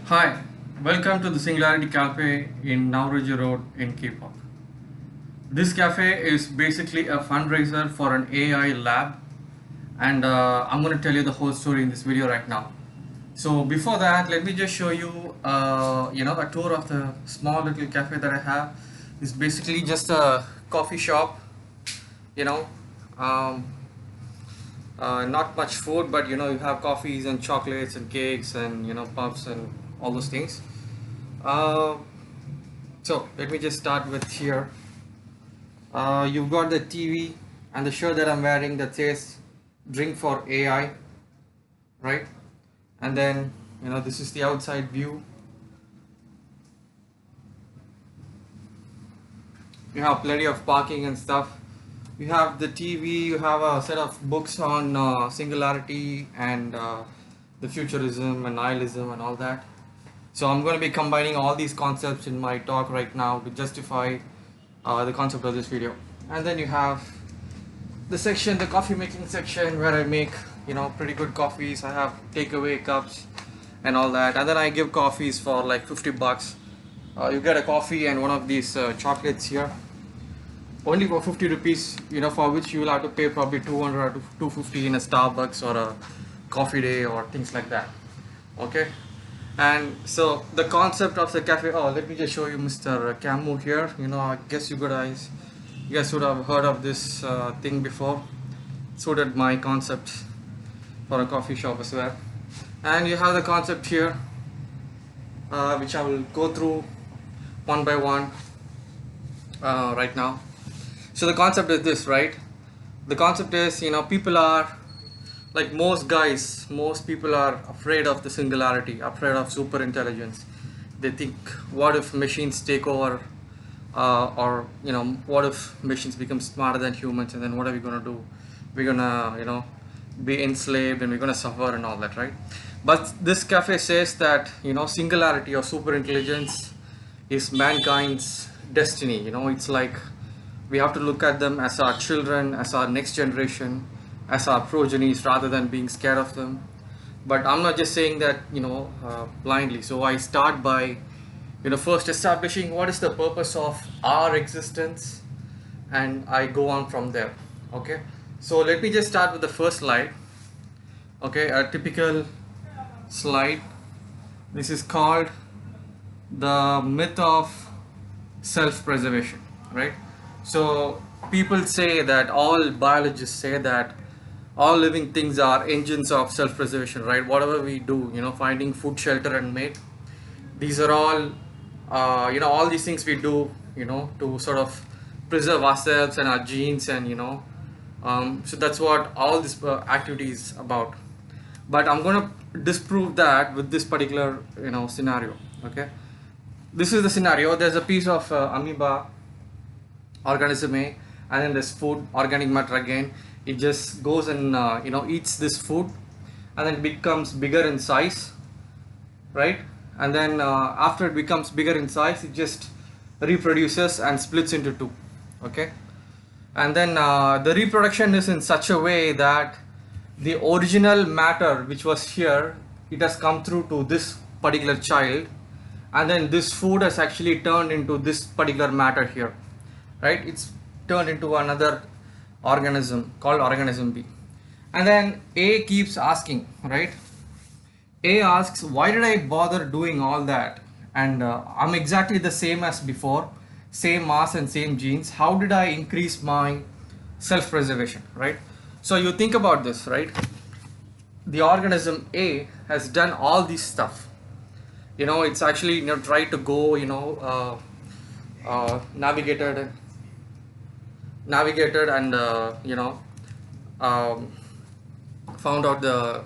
Hi, welcome to the Singularity Cafe in Nauruji Road in K-pop. This cafe is basically a fundraiser for an AI lab, and I'm going to tell you the whole story in this video right now. So before that, let me just show you, a tour of the small little cafe that I have. It's basically just a coffee shop, you know, um, not much food, but you have coffees and chocolates and cakes and puffs and all those things. Uh, so let me just start with here. You've got the TV and the shirt that I'm wearing that says "Drink for AI," right? And then this is the outside view. You have plenty of parking and stuff. You have the TV. You have a set of books on singularity and the futurism and nihilism and all that. So I'm going to be combining all these concepts in my talk right now to justify the concept of this video. And then you have the coffee making section, where I make pretty good coffees. I have takeaway cups and all that, and then I give coffees for like 50 bucks. You get a coffee and one of these chocolates here, only for 50 rupees, for which you will have to pay probably 200 or 250 in a Starbucks or a coffee day or things like that. Okay. And so the concept of the cafe, oh, let me just show you Mr. Camus here. I guess you guys would have heard of this thing before. Suited my concept for a coffee shop as well. And you have the concept here, which I will go through one by one right now. So the concept is this, right? The concept is, people are, like most people are afraid of the singularity, afraid of super intelligence. They think, what if machines take over, or what if machines become smarter than humans, and then what are we going to do? We're gonna be enslaved, and we're gonna suffer and all that, right? But this cafe says that singularity or super intelligence is mankind's destiny. It's like we have to look at them as our children, as our next generation, as our progenies, rather than being scared of them. But I'm not just saying that blindly. So I start by first establishing what is the purpose of our existence, and I go on from there. Okay, so let me just start with the first slide. Okay, a typical slide. This is called the myth of self-preservation, right? So people say that, all biologists say that all living things are engines of self-preservation, right? Whatever we do, finding food, shelter, and mate, these are all all these things we do to sort of preserve ourselves and our genes, and so that's what all this activity is about. But I'm going to disprove that with this particular scenario. Okay, this is the scenario. There's a piece of amoeba, organism A, and then there's food, organic matter again. It just goes and eats this food, and then it becomes bigger in size, right? And then after it becomes bigger in size, it just reproduces and splits into two. Okay, and then the reproduction is in such a way that the original matter which was here, it has come through to this particular child, and then this food has actually turned into this particular matter here, right? It's turned into another organism called organism B. And then A keeps asking, right? A asks, why did I bother doing all that? And I'm exactly the same as before, same mass and same genes. How did I increase my self-preservation, right? So you think about this, right? The organism A has done all this stuff. It's actually tried to go, navigated and um, found out the